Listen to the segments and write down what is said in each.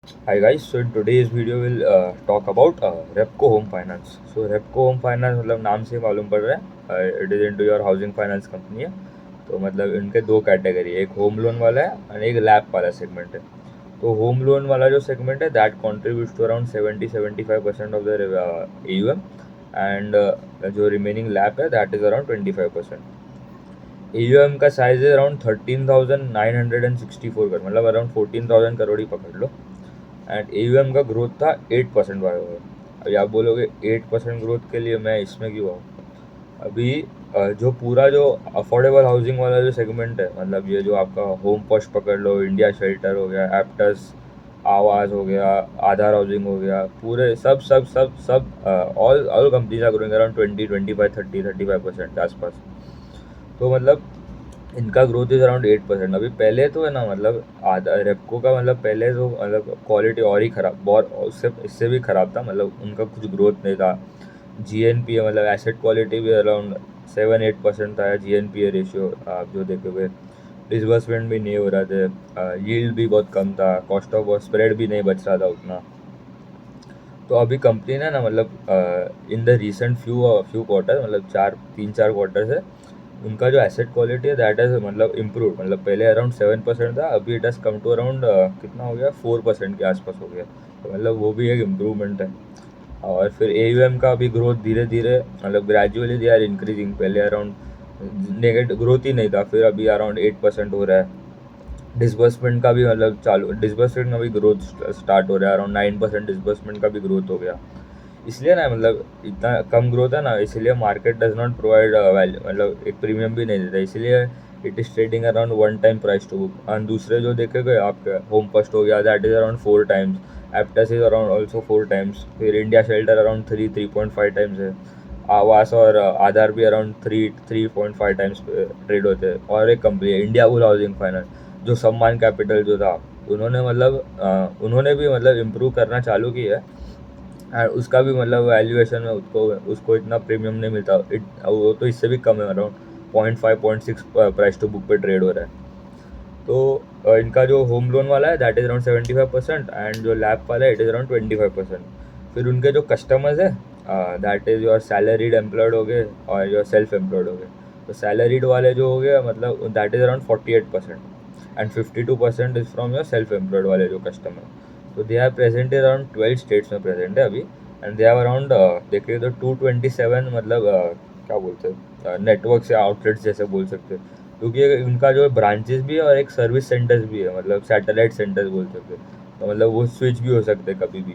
Hi guys, so in today's video we'll talk about Repco Home Finance. So Repco Home Finance मतलब नाम से मालूम पड़ रहा है it is into your housing finance company है। तो मतलब इनके दो कैटेगरी है, एक होम लोन वाला है और एक लैप वाला सेगमेंट है। तो होम लोन वाला जो सेगमेंट है that contributes to around 70-75% of the AUM and जो रिमेनिंग लैप है दैट इज़ अराउंड 25%। AUM का साइज है अराउंड 13,964 करोड़, मतलब अराउंड 14,000 करोड़ ही पकड़ लो। एंड AUM का ग्रोथ था 8% वाई ओवर। अभी आप बोलोगे 8% ग्रोथ के लिए मैं इसमें क्यों आऊँ। अभी जो पूरा जो अफोर्डेबल हाउसिंग वाला जो सेगमेंट है, मतलब ये जो आपका होम फर्स्ट पकड़ लो, इंडिया शेल्टर हो गया, एप्टस आवाज़ हो गया, आधार हाउसिंग हो गया, पूरे सब सब सब सब all all companies are growing around 20, 25, 30, 35% के आसपास। तो मतलब इनका ग्रोथ इज अराउंड 8%। अभी पहले तो है ना, मतलब आधा रेपको का मतलब पहले तो मतलब क्वालिटी और ही ख़राब, बहुत उससे इससे भी ख़राब था, मतलब उनका कुछ ग्रोथ नहीं था। GNPA मतलब एसेट क्वालिटी भी अराउंड 7-8% था। GNPA रेशियो आप जो देखोगे, डिसबर्समेंट भी नहीं हो रहा थे, यील्ड भी बहुत कम था, कॉस्ट ऑफ स्प्रेड भी नहीं बच रहा था उतना। तो अभी कंपनी ने ना मतलब in the recent few quarter, मतलब 3-4 क्वार्टर से उनका जो एसेट क्वालिटी है दैट इज मतलब इम्प्रूव। मतलब पहले अराउंड 7% था, अभी it has come to around कितना हो गया, 4% के आसपास हो गया। तो मतलब वो भी एक इम्प्रूवमेंट है। और फिर AUM का भी ग्रोथ धीरे धीरे, मतलब ग्रेजुअली दे आर इंक्रीजिंग। पहले अराउंड नेगेटिव ग्रोथ ही नहीं था, फिर अभी अराउंड 8% हो रहा है। डिसबर्समेंट का भी मतलब चालू, डिसबर्समेंट का भी ग्रोथ स्टार्ट हो रहा है, अराउंड 9% डिसबर्समेंट का भी ग्रोथ हो गया। इसलिए ना मतलब इतना कम ग्रोथ है ना, इसलिए market does not provide value, मतलब एक प्रीमियम भी नहीं देता, इसलिए it is trading around 1 time price to book. और दूसरे जो देखे आपके होम फर्स्ट हो गया that is around 4 times, Aptus is around also 4 times, फिर इंडिया शेल्टर अराउंड 3.5 टाइम्स है, आवास और आधार भी अराउंड 3.5 टाइम्स ट्रेड होते हैं। और एक कंपनी है इंडिया बुल हाउसिंग फाइनेंस, जो सम्मान कैपिटल जो था, उन्होंने मतलब उन्होंने भी मतलब इम्प्रूव करना चालू किया है। और उसका भी मतलब वैल्यूएशन में उसको उसको इतना प्रीमियम नहीं मिलता, वो तो इससे भी कम है, अराउंड 0.5 0.6 प्राइस टू बुक पे ट्रेड हो रहा है। तो इनका जो होम लोन वाला है दैट इज़ अराउंड 75% एंड जो लैब वाला है इट इज़ अराउंड 25%। फिर उनके जो कस्टमर्स है that is your salaried employed हो गए और योर सेल्फ एम्प्लॉयड हो गए। तो सैलरीड वाले जो हो गए मतलब that is around 48% and 52% is from your self employed वाले जो कस्टमर। तो they are present around 12 states में प्रेजेंट है अभी। एंड दे आर अराउंड देखिए तो 227 मतलब क्या बोलते हैं, नेटवर्क से आउटलेट्स जैसे बोल सकते हैं, क्योंकि उनका जो ब्रांचेस भी है और एक सर्विस सेंटर्स भी है, मतलब सैटेलाइट सेंटर्स बोल सकते हैं। तो मतलब वो स्विच भी हो सकते हैं कभी भी।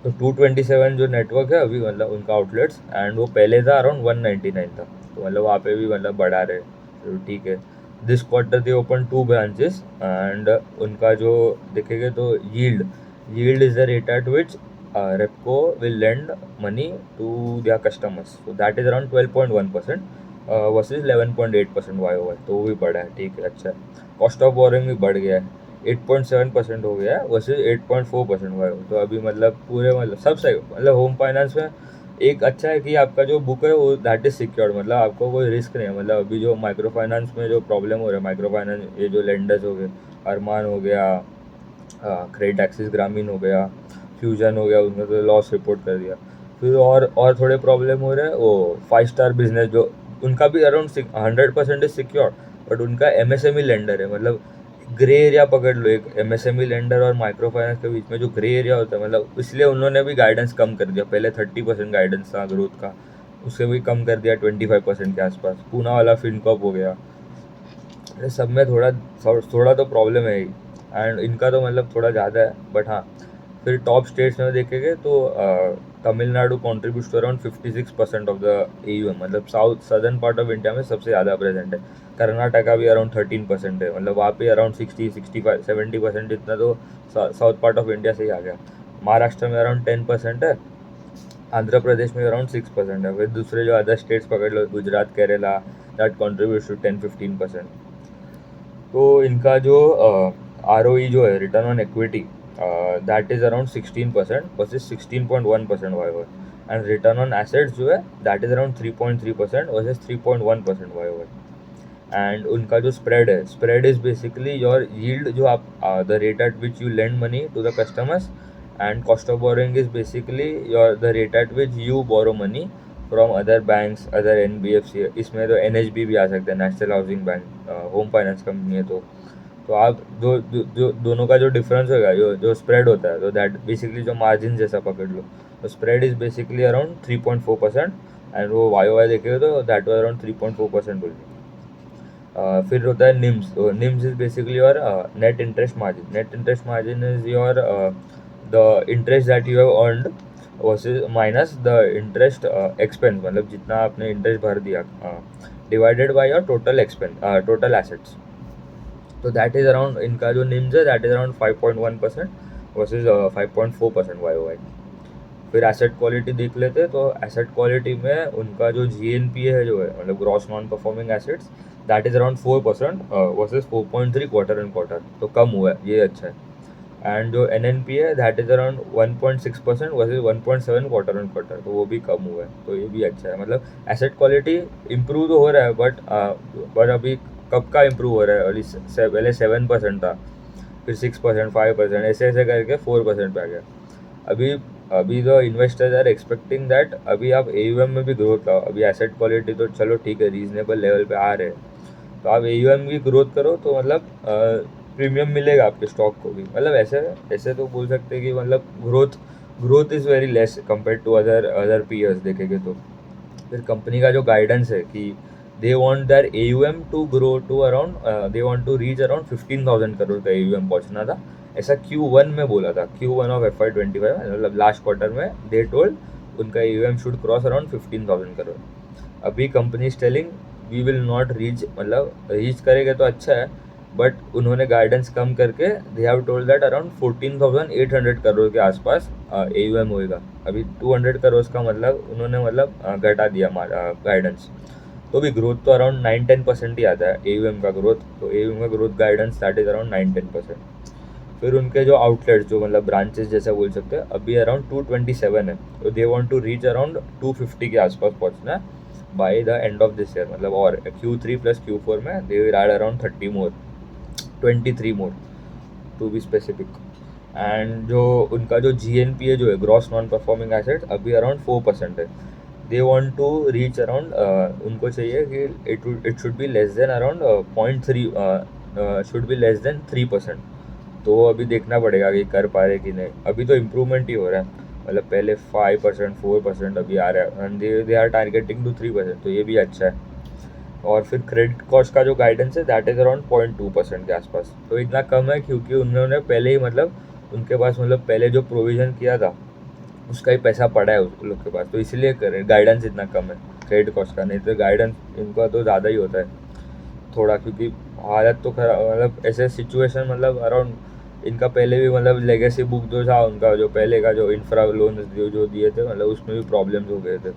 तो 227 जो नेटवर्क है अभी, मतलब उनका आउटलेट्स, एंड वो पहले था अराउंड 199 था। तो मतलब वहाँ पे भी मतलब बढ़ा रहे, तो ठीक है। This quarter they open 2 branches and उनका जो देखेंगे तो yield is the rate at which Repco will lend money to their customers, so that is around 12.1% versus 11.8% Y over. तो वो भी बढ़ा है, ठीक है, अच्छा है। कॉस्ट ऑफ बोरिंग भी बढ़ गया है, 8.7% हो गया है वर्सेज 8.4% हुआ है। तो अभी मतलब पूरे मतलब सब सही, मतलब होम फाइनेंस में एक अच्छा है कि आपका जो बुक है वो दैट इज सिक्योर्ड, मतलब आपको कोई रिस्क नहीं है। मतलब अभी जो माइक्रो फाइनेंस में जो प्रॉब्लम हो रहा है, माइक्रो फाइनेंस ये जो लेंडर्स हो गए, अरमान हो गया, क्रेडिट एक्सिस ग्रामीण हो गया, फ्यूजन हो गया, उसने तो लॉस रिपोर्ट कर दिया। फिर और थोड़े प्रॉब्लम हो रहे हैं वो 5 स्टार बिजनेस, जो उनका भी अराउंड 100% इज सिक्योर, बट उनका MSME लेंडर है। मतलब ग्रे एरिया पकड़ लो, एक MSME लेंडर और माइक्रो फाइनेंस के बीच में जो ग्रे एरिया होता है, मतलब इसलिए उन्होंने भी गाइडेंस कम कर दिया। पहले 30% गाइडेंस था ग्रोथ का, उससे भी कम कर दिया 25% के आसपास। पूना वाला फिनकॉप हो गया, ये सब में थोड़ा थोड़ा तो प्रॉब्लम है ही। एंड इनका तो मतलब थोड़ा ज़्यादा है, बट हाँ। फिर टॉप स्टेट्स में देखेंगे तो Tamil Nadu contribute to around 56% of the AUM, मतलब south southern part of India में सबसे ज़्यादा प्रेजेंट है। कर्नाटका भी अराउंड 13% है, मतलब वहाँ पे अराउंड 60-65-70% इतना तो साउथ पार्ट ऑफ इंडिया से ही आ गया। महाराष्ट्र में अराउंड 10% है, आंध्र प्रदेश में अराउंड 6% है। फिर दूसरे जो अदर स्टेट्स पकड़ लो, Gujarat, Kerala, that contribute to 10-15%। तो इनका जो ROE जो है, return on equity, that is around 16% versus 16.1% Y over. And return on assets जो है that is around 3.3% versus 3.1% Y over. And उनका जो स्प्रेड है, spread is basically your yield, जो आप the rate at which you lend money to the customers, and cost of borrowing is basically your the rate at which you borrow money from other banks, other NBFC। इसमें तो NHB भी आ सकते हैं, national housing bank, home finance company है। तो आप जो दोनों का जो डिफरेंस होगा, जो स्प्रेड होता है, तो दैट बेसिकली जो मार्जिन जैसा पकड़ लो, तो spread is basically around 3.4%, and वो YOY देखेगा तो दैट वाज अराउंड 3.4% बोलिए। फिर होता है निम्स। तो NIMS is basically your net interest margin. Net interest margin is your the interest that you have earned versus minus the interest expense, मतलब जितना आपने इंटरेस्ट भर दिया, divided by your total expense, total assets. तो दैट इज अराउंड, इनका जो निम्स है that is around 5.1% versus 5.4% YOY। फिर एसेट क्वालिटी देख लेते हैं। तो एसेट क्वालिटी में उनका जो GNPA है, जो है मतलब gross non performing assets, that is around 4% versus 4.3 quarter and quarter, तो कम हुआ है, ये अच्छा है। एंड जो NNPA है that is around 1.6% versus 1.7 quarter and quarter, तो वो भी कम हुआ है, तो ये भी अच्छा है। मतलब एसेट क्वालिटी इम्प्रूव तो हो रहा है, बट अभी कब का इम्प्रूव हो रहा है, अभी पहले 7% था, फिर 6%, 5%, ऐसे ऐसे करके 4% पे आ गया। अभी अभी तो इन्वेस्टर्स आर एक्सपेक्टिंग दैट अभी आप AUM में भी ग्रोथ लाओ। अभी एसेट क्वालिटी तो चलो ठीक है, रीजनेबल लेवल पे आ रहे हैं, तो आप AUM की ग्रोथ करो, तो मतलब प्रीमियम मिलेगा आपके स्टॉक को भी। मतलब ऐसे ऐसे तो बोल सकते हैं कि मतलब growth is very less compare to other peers देखेंगे तो। फिर कंपनी का जो गाइडेंस है कि they want their AUM to grow to around, they want to reach around 15,000 crore का AUM पहुंचना था, ऐसा Q1 में बोला था, Q1 ऑफ FY25, मतलब लास्ट क्वार्टर में दे टोल्ड उनका AUM should cross around 15,000 crore. अभी company is telling we will not reach, मतलब रीच करेगा तो अच्छा है, बट उन्होंने गाइडेंस कम करके they have told that around 14,800 crore के आसपास AUM होएगा। अभी 200 करोड़ का मतलब उन्होंने मतलब घटा दिया गाइडेंस। तो भी ग्रोथ तो अराउंड 9-10% ही आता है AUM का ग्रोथ। तो AUM का growth guidance that is around 9-10%। फिर उनके जो आउटलेट्स, जो मतलब ब्रांचेस जैसा बोल सकते हैं, अभी अराउंड 227 है, तो they want to reach around 250 के आसपास पहुंचना है by the end of this year. मतलब और Q3 प्लस Q4 में they will add around 23 more to be specific. And जो उनका जो GNPA जो है, ग्रॉस नॉन परफॉर्मिंग एसेट्स, अभी अराउंड 4% है। They want to reach around, उनको चाहिए कि it should be less than around 0.3, should be less than 3%। तो अभी देखना पड़ेगा कि कर पा रहे कि नहीं। अभी तो इम्प्रूवमेंट ही हो रहा है, मतलब पहले 5%, 4% अभी आ रहा है, and they are targeting to 3%, तो ये भी अच्छा है। और फिर क्रेडिट कॉस्ट का जो गाइडेंस है दैट इज़ अराउंड 0.2% के आसपास, तो इतना कम है क्योंकि उन्होंने पहले ही मतलब उनके पास मतलब पहले जो प्रोविज़न किया था उसका ही पैसा पड़ा है उस लोग के पास, तो इसलिए गाइडेंस इतना कम है क्रेडिट कॉस्ट का। नहीं तो गाइडेंस इनका तो ज़्यादा ही होता है थोड़ा, क्योंकि हालत तो खराब, मतलब ऐसे सिचुएशन, मतलब अराउंड इनका पहले भी मतलब लेगेसी बुक जो था उनका, जो पहले का जो इंफ्रा लोन जो दिए थे, मतलब उसमें भी प्रॉब्लम्स हो गए थे।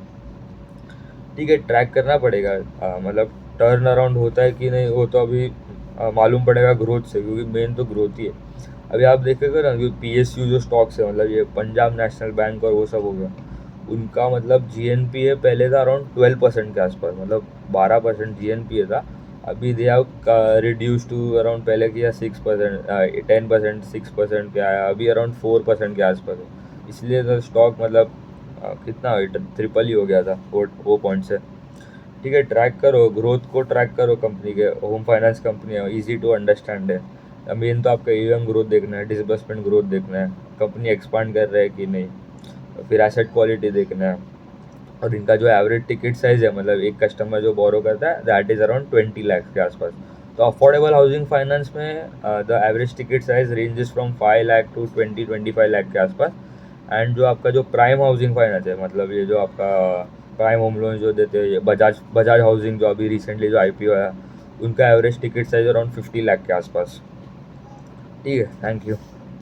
ठीक है, ट्रैक करना पड़ेगा, मतलब टर्न अराउंड होता है कि नहीं, वो तो अभी मालूम पड़ेगा ग्रोथ से, क्योंकि मेन तो ग्रोथ ही है। अभी आप देखेगा ना कि PSU जो स्टॉक्स है, मतलब ये पंजाब नेशनल बैंक और वो सब हो गया, उनका मतलब GNPA पहले था अराउंड 12% के आसपास, मतलब 12% GNPA था। अभी they have reduce to around, पहले किया 6%, 10%, 6% के आया, अभी अराउंड 4% के आसपास है। इसलिए तो स्टॉक मतलब कितना ट्रिपल ही हो गया था वो पॉइंट से। ठीक है, ट्रैक करो ग्रोथ को, ट्रैक करो कंपनी के। होम फाइनेंस कंपनी है, ईजी टू अंडरस्टैंड है। मेन तो आपका AUM ग्रोथ देखना है, डिसबर्समेंट ग्रोथ देखना है, कंपनी एक्सपांड कर रहा है कि नहीं, फिर एसेट क्वालिटी देखना है। और इनका जो एवरेज टिकट साइज़ है, मतलब एक कस्टमर जो बोरो करता है दैट इज़ अराउंड 20 लाख के आसपास। तो अफोर्डेबल हाउसिंग फाइनेंस में the average ticket size ranges from 5 lakh to 20-25 lakh के आसपास। एंड जो आपका जो प्राइम हाउसिंग फाइनेंस है, मतलब ये जो आपका प्राइम होम लोन जो देते हैं, ये बजाज हाउसिंग जो अभी रिसेंटली जो IPO है, उनका average ticket size around 50 lakh के आसपास। ठीक है, थैंक यू।